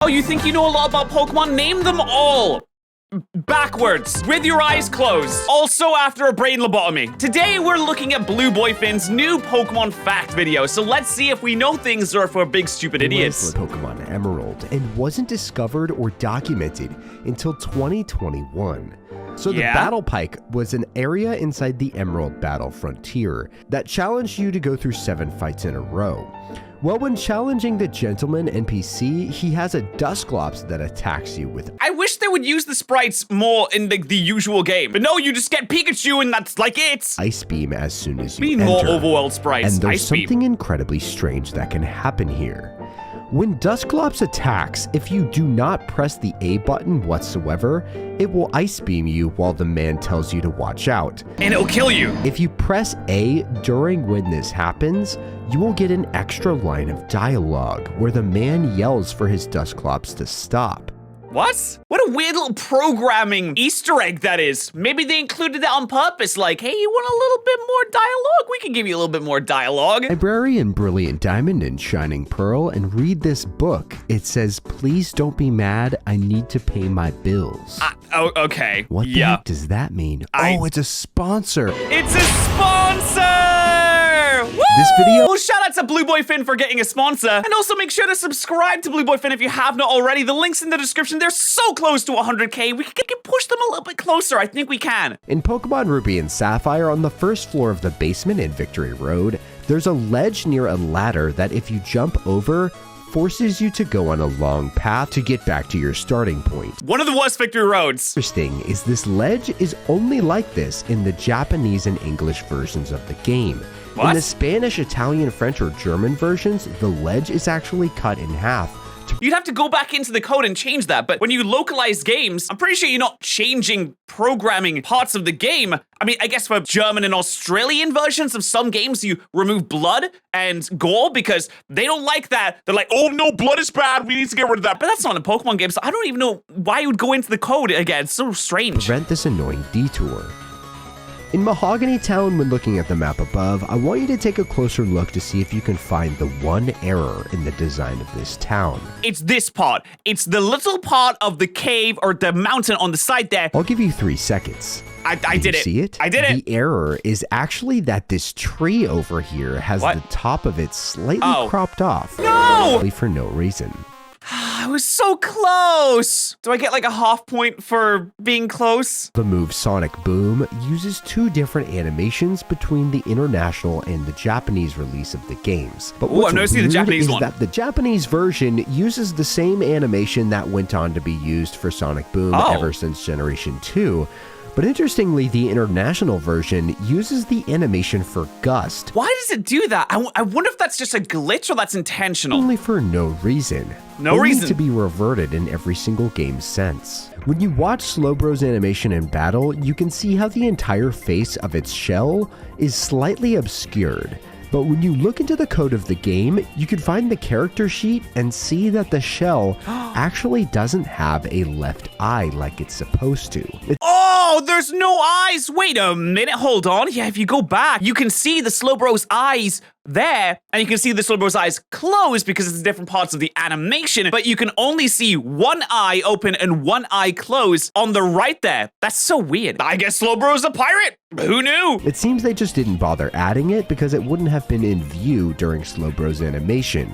Oh, you think you know a lot about Pokemon? Name them all! Backwards, with your eyes closed. Also after a brain lobotomy. Today, we're looking at Blue Boy Finn's new Pokemon fact video, so let's see if we know things or if we're big stupid idiots. Pokemon Emerald and wasn't discovered or documented until 2021. So the Battle Pike was an area inside the Emerald Battle Frontier that challenged you to go through 7 fights in a row. Well, when challenging the Gentleman NPC, he has a Dusclops that attacks you with. I wish they would use the sprites more in the usual game. But no, you just get Pikachu and that's like it. Ice Beam as soon as you We need more overworld sprites. And there's Ice something Beam. incredibly strange that can happen here. When Dusclops attacks, if you do not press the A button whatsoever, it will Ice Beam you while the man tells you to watch out. And it'll kill you. If you press A during when this happens, you will get an extra line of dialogue where the man yells for his Dusclops to stop. What? What a weird little programming Easter egg that is. Maybe they included that on purpose, like, hey, you want a little bit more dialogue? We can give you a little bit more dialogue. Librarian Brilliant Diamond and Shining Pearl and read this book. It says, please don't be mad, I need to pay my bills. Oh, okay. What the heck does that mean? Oh, it's a sponsor. It's a sponsor! Woo! This video. Well, shout out to Blue Boy Finn for getting a sponsor. And also make sure to subscribe to Blue Boy Finn if you have not already. The link's in the description. They're so close to 100K. We can push them a little bit closer. I think we can. In Pokemon Ruby and Sapphire, on the first floor of the basement in Victory Road, there's a ledge near a ladder that if you jump over, forces you to go on a long path to get back to your starting point. One of the worst Victory Roads. Interesting is this ledge is only like this in the Japanese and English versions of the game. What? In the Spanish, Italian, French, or German versions, the ledge is actually cut in half. You'd have to go back into the code and change that, but when you localize games, I'm pretty sure you're not changing programming parts of the game. I mean, I guess for German and Australian versions of some games, you remove blood and gore because they don't like that. They're like, oh no, blood is bad, we need to get rid of that. But that's not in a Pokemon game, so I don't even know why you would go into the code again. It's so strange. Prevent this annoying detour. In Mahogany Town, when looking at the map above, I want you to take a closer look to see if you can find the one error in the design of this town. It's this part. It's the little part of the cave or the mountain on the side there. I'll give you 3 seconds. I did it. See it? I did it. The error is actually that this tree over here has the top of it slightly cropped off. No! For no reason. I was so close. Do I get like a half point for being close? The move Sonic Boom uses 2 different animations between the international and the Japanese release of the games. But what's I've never seen the Japanese is one. that the Japanese version uses the same animation that went on to be used for Sonic Boom ever since Generation 2. But interestingly, the international version uses the animation for Gust. Why does it do that? I wonder if that's just a glitch or that's intentional. Only for no reason. No reason. To be reverted in every single game since. When you watch Slowbro's animation in battle, you can see how the entire face of its shell is slightly obscured. But when you look into the code of the game, you can find the character sheet and see that the shell actually doesn't have a left eye like it's supposed to. Oh, there's no eyes. Wait a minute. Hold on. Yeah, if you go back, you can see the Slowbro's eyes there, and you can see the Slowbro's eyes closed because it's different parts of the animation, but you can only see one eye open and one eye closed on the right there. That's so weird. I guess Slowbro's a pirate. Who knew? It seems they just didn't bother adding it because it wouldn't have been in view during Slowbro's animation.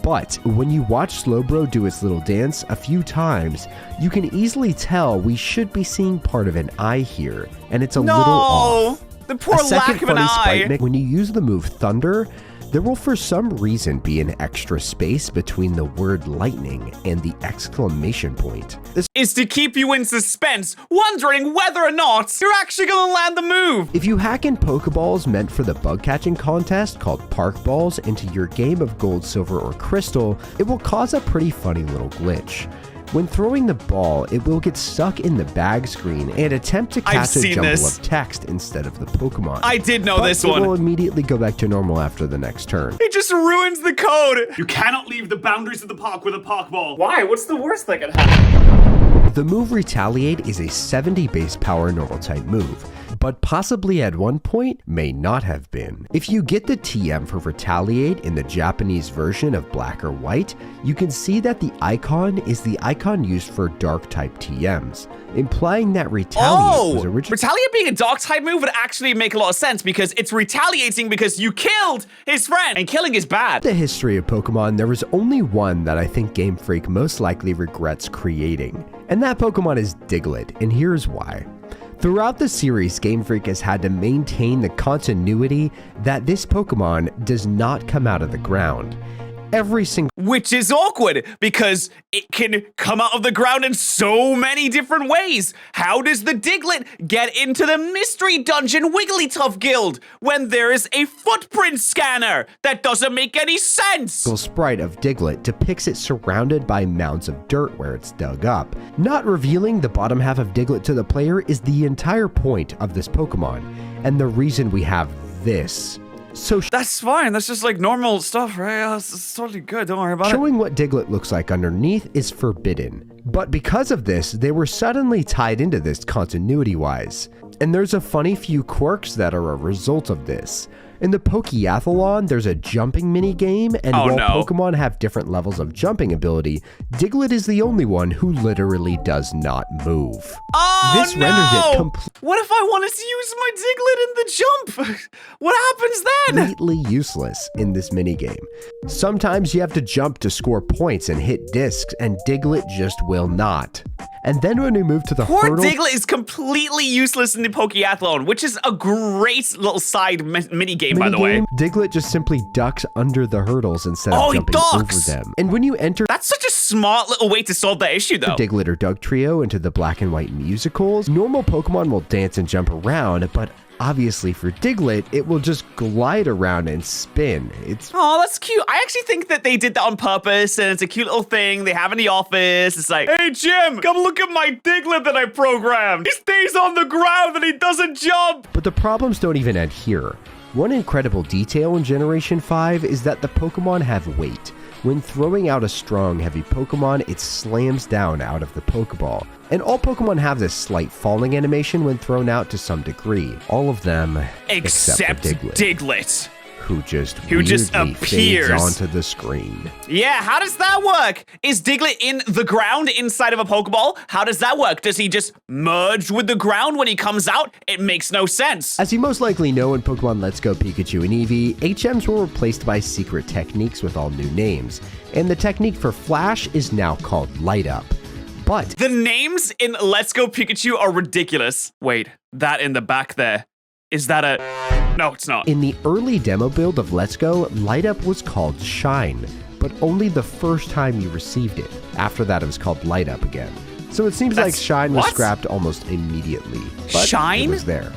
But when you watch Slowbro do its little dance a few times, you can easily tell we should be seeing part of an eye here, and it's a little off. The poor lack of an eye. When you use the move Thunder, there will for some reason be an extra space between the word lightning and the exclamation point. This is to keep you in suspense, wondering whether or not you're actually gonna land the move. If you hack in Pokeballs meant for the bug catching contest called Park Balls into your game of Gold, Silver, or Crystal, it will cause a pretty funny little glitch. When throwing the ball, it will get stuck in the bag screen and attempt to catch a jumble of text instead of the Pokemon. I did know this one. It will immediately go back to normal after the next turn. It just ruins the code. You cannot leave the boundaries of the park with a Pokeball. Why? What's the worst that could happen? The move Retaliate is a 70 base power normal type move, but possibly at one point may not have been. If you get the TM for Retaliate in the Japanese version of Black or White, you can see that the icon is the icon used for dark type TMs, implying that Retaliate was originally— Retaliate being a dark type move would actually make a lot of sense because it's retaliating because you killed his friend, and killing is bad. The history of Pokemon, there was only one that I think Game Freak most likely regrets creating, and that Pokemon is Diglett, and here's why. Throughout the series, Game Freak has had to maintain the continuity that this Pokemon does not come out of the ground. Every single— Which is awkward, because it can come out of the ground in so many different ways. How does the Diglett get into the Mystery Dungeon Wigglytuff Guild when there is a footprint scanner? That doesn't make any sense! sprite of Diglett depicts it surrounded by mounds of dirt where it's dug up. Not revealing the bottom half of Diglett to the player is the entire point of this Pokemon, and the reason we have this. So that's fine. That's just like normal stuff, right? It's totally good. Don't worry about it. Showing what Diglett looks like underneath is forbidden. But because of this, they were suddenly tied into this continuity-wise. And there's a funny few quirks that are a result of this. In the Pokeathlon, there's a jumping minigame, and while Pokemon have different levels of jumping ability, Diglett is the only one who literally does not move. This renders it what if I wanted to use my Diglett in the jump? What happens then? Completely useless in this minigame. Sometimes you have to jump to score points and hit discs, and Diglett just will not. And then when we move to the hurdle— Diglett is completely useless in the Pokeathlon, which is a great little side minigame, by the way. Diglett just simply ducks under the hurdles instead of jumping over them. And when you enter— That's such a smart little way to solve that issue, though. Diglett or Dugtrio into the Black and White musicals, normal Pokemon will dance and jump around, but obviously for Diglett, it will just glide around and spin. Oh, that's cute. I actually think that they did that on purpose, and it's a cute little thing they have in the office. It's like, hey, Jim, come look at my Diglett that I programmed. He stays on the ground and he doesn't jump. But the problems don't even end here. One incredible detail in Generation 5 is that the Pokemon have weight. When throwing out a strong, heavy Pokemon, it slams down out of the Pokeball. And all Pokemon have this slight falling animation when thrown out to some degree. All of them except for Diglett. Who just appears fades onto the screen. Yeah, how does that work? Is Diglett in the ground inside of a Pokeball? How does that work? Does he just merge with the ground when he comes out? It makes no sense. As you most likely know, in Pokemon Let's Go Pikachu and Eevee, HMs were replaced by secret techniques with all new names. And the technique for Flash is now called Light Up. But the names in Let's Go Pikachu are ridiculous. Wait, that in the back there. Is that a... No, it's not. In the early demo build of Let's Go, Light Up was called Shine, but only the first time you received it. After that, it was called Light Up again. So it seems like Shine was scrapped almost immediately. But Shine? It was there.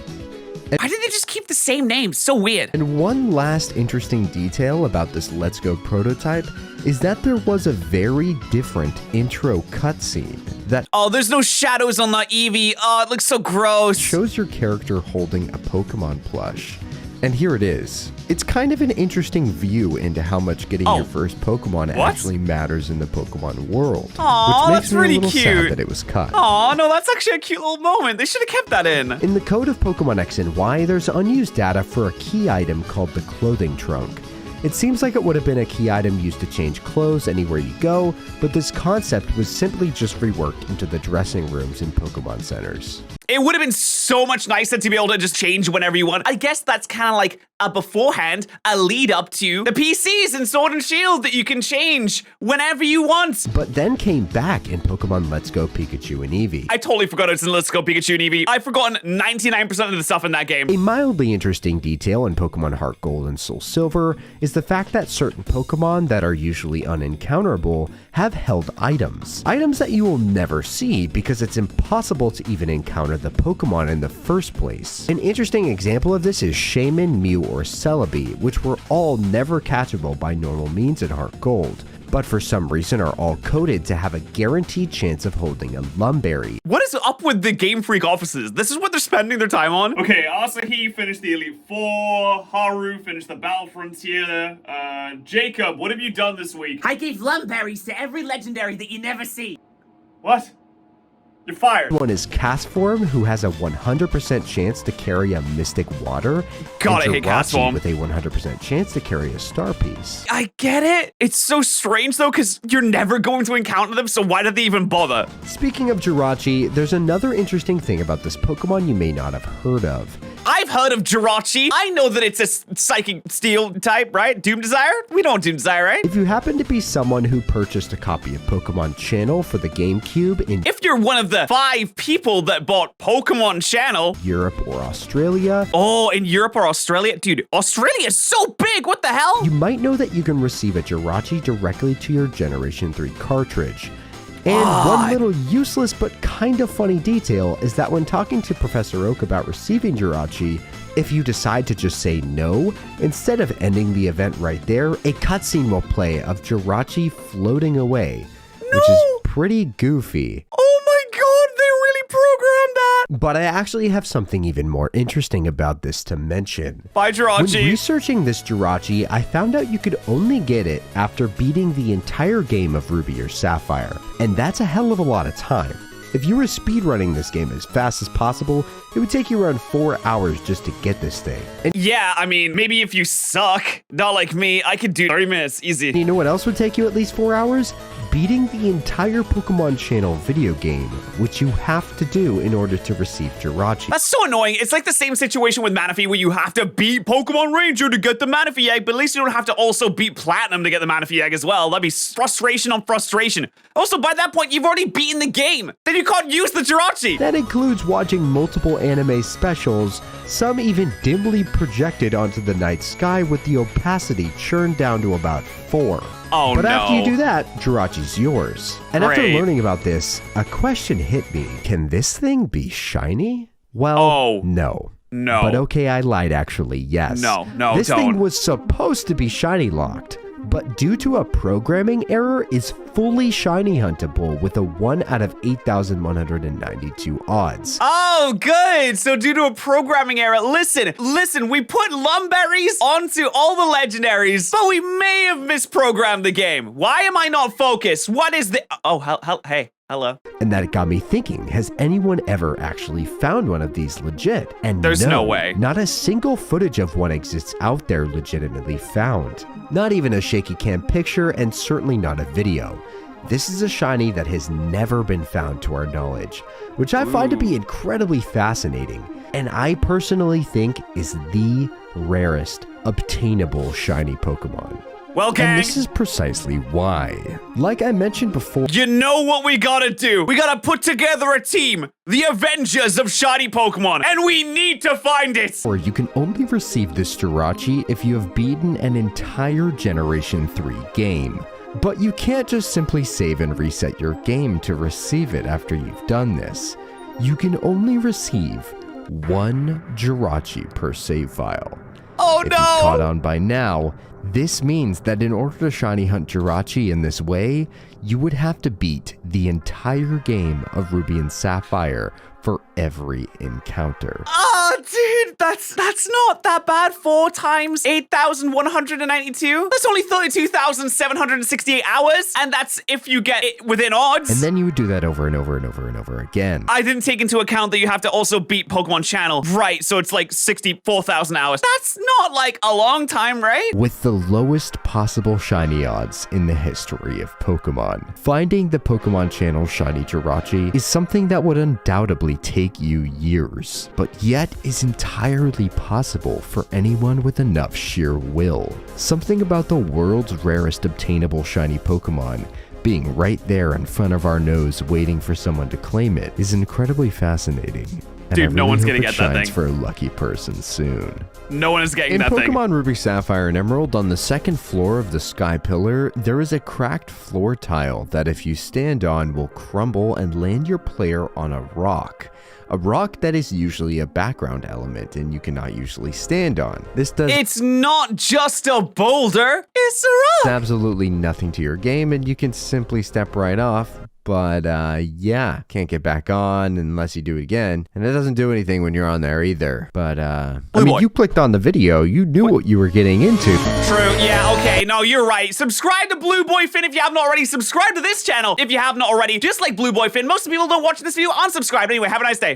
Why did they just keep the same name? So weird. And one last interesting detail about this Let's Go prototype is that there was a very different intro cutscene that— Oh, there's no shadows on the Eevee. Oh, it looks so gross. Shows your character holding a Pokemon plush. And here it is. It's kind of an interesting view into how much getting your first Pokemon actually matters in the Pokemon world. Aw, which makes that's me really a little cute. sad that it was cut. Aw, no, that's actually a cute little moment. They should have kept that in. In the code of Pokemon X and Y, there's unused data for a key item called the Clothing Trunk. It seems like it would have been a key item used to change clothes anywhere you go, but this concept was simply just reworked into the dressing rooms in Pokemon centers. It would have been so much nicer to be able to just change whenever you want. I guess that's kind of like a beforehand, a lead up to the PCs in Sword and Shield that you can change whenever you want. But then came back in Pokemon Let's Go Pikachu and Eevee. I totally forgot it's in Let's Go Pikachu and Eevee. I've forgotten 99% of the stuff in that game. A mildly interesting detail in Pokemon Heart Gold and Soul Silver is the fact that certain Pokemon that are usually unencounterable have held items. Items that you will never see because it's impossible to even encounter the Pokemon in the first place. An interesting example of this is Shaman, Mew, or Celebi, which were all never catchable by normal means in Heart Gold, but for some reason are all coded to have a guaranteed chance of holding a Lumberry. What is up with the Game Freak offices? This is what they're spending their time on? Okay, Asahi finished the Elite Four, Haru finished the Battle Frontier, Jacob, what have you done this week? I gave Lumberries to every legendary that you never see. What? You're fired. One is Castform, who has a 100% chance to carry a Mystic Water. God, I hate Jirachi Castform. with a 100% chance to carry a Star Piece. I get it. It's so strange, though, because you're never going to encounter them, so why did they even bother? Speaking of Jirachi, there's another interesting thing about this Pokemon you may not have heard of. I've heard of Jirachi. I know that it's a Psychic Steel type, right? Doom Desire? We know Doom Desire, right? If you happen to be someone who purchased a copy of Pokemon Channel for the GameCube in If you're one of the 5 people that bought Pokemon Channel. Europe or Australia, Oh, in Europe or Australia? Dude, Australia is so big. What the hell? you might know that you can receive a Jirachi directly to your Generation 3 cartridge. And one little useless but kind of funny detail is that when talking to Professor Oak about receiving Jirachi, if you decide to just say no, instead of ending the event right there, a cutscene will play of Jirachi floating away, which is pretty goofy. Oh my god, they really programmed that. But I actually have something even more interesting about this to mention. Bye, When Jirachi. researching this Jirachi, I found out you could only get it after beating the entire game of Ruby or Sapphire, and that's a hell of a lot of time. If you were speedrunning this game as fast as possible, it would take you around 4 hours just to get this thing. And Yeah, I mean, maybe if you suck, not like me, I could do 30 minutes, easy. you know what else would take you at least 4 hours? Beating the entire Pokemon Channel video game, which you have to do in order to receive Jirachi. That's so annoying. It's like the same situation with Manaphy where you have to beat Pokemon Ranger to get the Manaphy egg, but at least you don't have to also beat Platinum to get the Manaphy egg as well. That'd be frustration on frustration. Also, by that point, you've already beaten the game. Then you can't use the Jirachi. That includes watching multiple anime specials, some even dimly projected onto the night sky with the opacity churned down to about 4. Oh, But no. after you do that, Jirachi's yours. And after Great. learning about this, a question hit me. Can this thing be shiny? Well, Oh. no. No. But okay, I lied actually, yes. No, This don't. thing was supposed to be shiny locked, but due to a programming error is fully shiny huntable with a 1 out of 8,192 odds. Oh, good. So due to a programming error, listen, we put lumberries onto all the legendaries, but we may have misprogrammed the game. Why am I not focused? What is the... Oh, hey, hello. And that got me thinking, has anyone ever actually found one of these legit? And There's no way. Not a single footage of one exists out there legitimately found. Not even a shaky cam picture, and certainly not a video. This is a shiny that has never been found to our knowledge, which I find to be incredibly fascinating, and I personally think is the rarest obtainable shiny Pokemon. Well, gang, And this is precisely why. Like I mentioned before, you know what we gotta do? We gotta put together a team, the Avengers of shiny Pokemon, and we need to find it. or you can only receive this Jirachi if you have beaten an entire Generation 3 game. But you can't just simply save and reset your game to receive it after you've done this. You can only receive 1 Jirachi per save file. Oh, If you've caught no. on by now, this means that in order to shiny hunt Jirachi in this way, you would have to beat the entire game of Ruby and Sapphire for every encounter. Oh, dude, that's not that bad. 4 times 8,192. That's only 32,768 hours, and that's if you get it within odds. And then you would do that over and over and over and over again. I didn't take into account that you have to also beat Pokemon Channel. Right, so it's like 64,000 hours. That's not like a long time, right? With the lowest possible shiny odds in the history of Pokemon. Finding the Pokemon Channel shiny Jirachi is something that would undoubtedly take you years, but yet is entirely possible for anyone with enough sheer will. Something about the world's rarest obtainable shiny Pokemon being right there in front of our nose waiting for someone to claim it is incredibly fascinating. And Dude, I no really one's hope gonna it get that shines thing. for a lucky person soon. No one is getting In that thing. Pokemon Ruby Sapphire and Emerald, on the second floor of the Sky Pillar, there is a cracked floor tile that if you stand on will crumble and land your player on a rock. A rock that is usually a background element and you cannot usually stand on. This does It's not just a boulder, it's a rock. absolutely nothing to your game and you can simply step right off, But yeah, can't get back on unless you do it again. And it doesn't do anything when you're on there either. But I mean, you clicked on the video. You knew what you were getting into. True, yeah, okay, no, you're right. Subscribe to Blue Boy Finn if you haven't already. Subscribe to this channel if you have not already. Just like Blue Boy Finn, most people don't watch this video unsubscribe. Anyway, have a nice day.